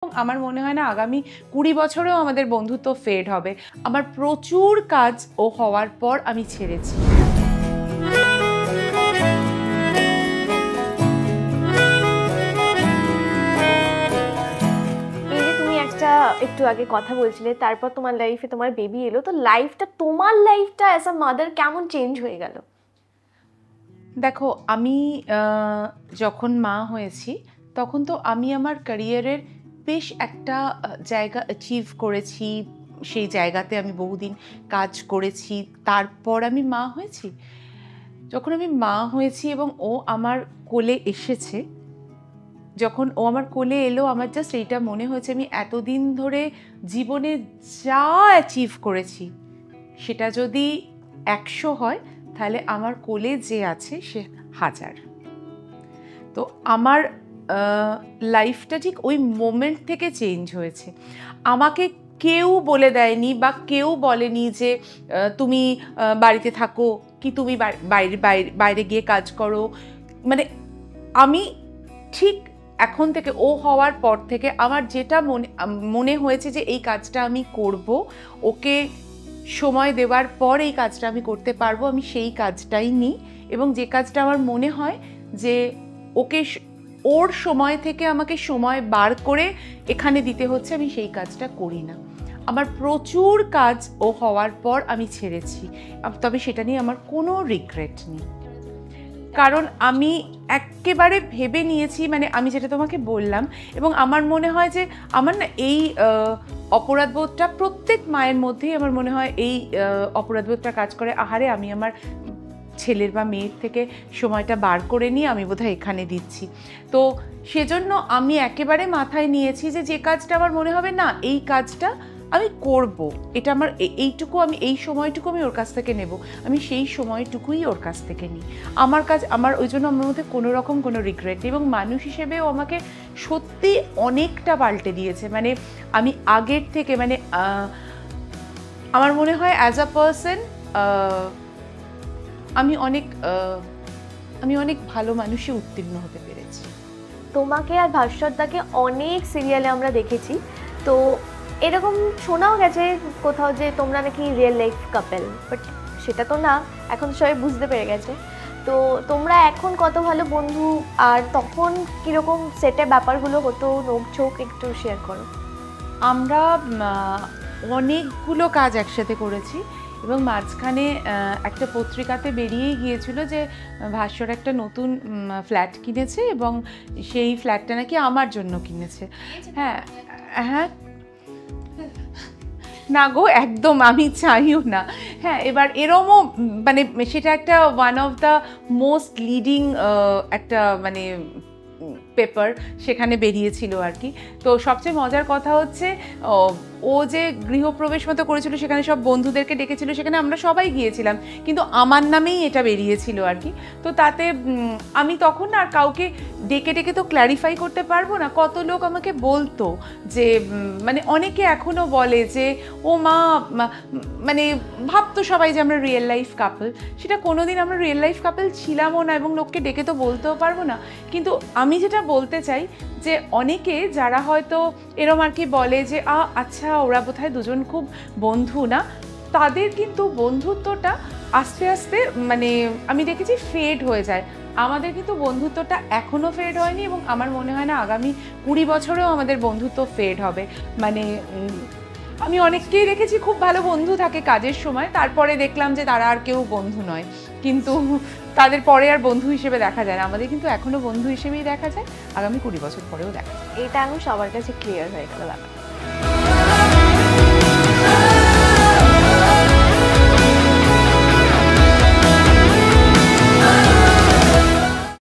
আমার মনে হয় না আগামী 20 বছরেও আমাদের বন্ধুত্ব ফেড হবে। আমার প্রচুর কাজ ও হওয়ার পর আমি ছেড়েছি। এই যে তুমি একটু আগে কথা বলছিলে, তারপর তোমার লাইফে তোমার বেবি এলো, তো তোমার লাইফটা অ্যাজ আ মাদার কেমন চেঞ্জ হয়ে গেল? দেখো, আমি যখন মা হয়েছি তখন তো আমি আমার ক্যারিয়ারের বেশ একটা জায়গা অ্যাচিভ করেছি। সেই জায়গাতে আমি বহুদিন কাজ করেছি, তারপর আমি মা হয়েছি। যখন আমি মা হয়েছি এবং ও আমার কোলে এসেছে, যখন ও আমার কোলে এলো, আমার জাস্ট এইটা মনে হয়েছে আমি এতদিন ধরে জীবনে যা অ্যাচিভ করেছি সেটা যদি 100 হয় তাহলে আমার কোলে যে আছে সে 1000। তো আমার লাইফটা ঠিক ওই মোমেন্ট থেকে চেঞ্জ হয়েছে। আমাকে কেউ বলে দেয়নি বা কেউ বলেনি যে তুমি বাড়িতে থাকো কি তুমি বাইরে বাইরে বাইরে গিয়ে কাজ করো। মানে আমি ঠিক এখন থেকে, ও হওয়ার পর থেকে আমার যেটা মনে হয়েছে যে এই কাজটা আমি করব, ওকে সময় দেওয়ার পর এই কাজটা আমি করতে পারবো, আমি সেই কাজটাই নিই। এবং যে কাজটা আমার মনে হয় যে ওকে ওর সময় থেকে আমাকে সময় বার করে এখানে দিতে হচ্ছে, আমি সেই কাজটা করি না। আমার প্রচুর কাজ ও হওয়ার পর আমি ছেড়েছি, তবে সেটা নিয়ে আমার কোনো রিগ্রেট নেই। কারণ আমি একেবারে ভেবে নিয়েছি, মানে আমি যেটা তোমাকে বললাম, এবং আমার মনে হয় যে আমার না এই অপরাধবোধটা প্রত্যেক মায়ের মধ্যেই আমার মনে হয় এই অপরাধবোধটা কাজ করে, আহারে আমি আমার ছেলের বা মেয়ের থেকে সময়টা বার করে নিয়ে আমি বোধহয় এখানে দিচ্ছি। তো সেজন্য আমি একেবারে মাথায় নিয়েছি যে যে কাজটা আমার মনে হবে না এই কাজটা আমি করব, এটা আমার এইটুকু, আমি এই সময়টুকু আমি ওর কাছ থেকে নেব, আমি সেই সময়টুকুই ওর কাছ থেকে নিই। আমার কাজ আমার, ওই জন্য আমার মধ্যে কোনো রকম কোনো রিগ্রেট নেই। এবং মানুষ হিসেবেও আমাকে সত্যি অনেকটা পাল্টে দিয়েছে। মানে আমি আগের থেকে, মানে আমার মনে হয় অ্যাজ আ পার্সন আমি অনেক ভালো মানুষে উত্তীর্ণ হতে পেরেছি। তোমাকে আর ভাস্বরদাকে অনেক সিরিয়ালে আমরা দেখেছি, তো এরকম শোনাও গেছে কোথাও যে তোমরা নাকি রিয়েল লাইফ কাপল, বাট সেটা তো না, এখন সবাই বুঝতে পেরে গেছে। তো তোমরা এখন কত ভালো বন্ধু, আর তখন কীরকম সেটে ব্যাপারগুলো হতো, নোকঝোঁক একটু শেয়ার করো। আমরা অনেকগুলো কাজ একসাথে করেছি এবং মাঝখানে একটা পত্রিকাতে বেরিয়েই গিয়েছিল যে ভাস্বর একটা নতুন ফ্ল্যাট কিনেছে এবং সেই ফ্ল্যাটটা নাকি আমার জন্য কিনেছে। হ্যাঁ হ্যাঁ, না গো, একদম আমি চাইও না। হ্যাঁ, এবার এরমও, মানে সেটা একটা one of the most leading একটা মানে পেপার সেখানে বেরিয়েছিল আর কি। তো সবচেয়ে মজার কথা হচ্ছে ও যে গৃহপ্রবেশ মতো করেছিল, সেখানে সব বন্ধুদেরকে ডেকেছিল, সেখানে আমরা সবাই গিয়েছিলাম, কিন্তু আমার নামেই এটা বেরিয়েছিল আর কি। তো তাতে আমি তখন আর কাউকে ডেকে ডেকে তো ক্ল্যারিফাই করতে পারবো না। কত লোক আমাকে বলতো যে, মানে অনেকে এখনও বলে যে ও মা, মানে ভাবতো সবাই যে আমরা রিয়েল লাইফ কাপল। সেটা কোনোদিন আমরা রিয়েল লাইফ কাপল ছিলামও না এবং লোককে ডেকে তো বলতেও পারবো না। কিন্তু আমি যেটা বলতে চাই যে অনেকে যারা হয়তো এরম আর কি বলে যে আচ্ছা ওরা বোধহয় দুজন খুব বন্ধু না, তাদের কিন্তু বন্ধুত্বটা আস্তে আস্তে, মানে আমি দেখেছি ফেড হয়ে যায়। আমাদের কিন্তু বন্ধুত্বটা এখনও ফেড হয়নি এবং আমার মনে হয় না আগামী 20 বছরেও আমাদের বন্ধুত্ব ফেড হবে। মানে আমি অনেককেই দেখেছি খুব ভালো বন্ধু থাকে কাজের সময়, তারপরে দেখলাম যে তারা আর কেউ বন্ধু নয়, কিন্তু তাদের পরে আর বন্ধু হিসেবে দেখা যায় না। আমাদের কিন্তু এখনও বন্ধু হিসেবেই দেখা যায়, আগামী 20 বছর পরেও দেখা যায়। এটা আমি সবার কাছে ক্লিয়ার হয়ে গেল ব্যাপারটা।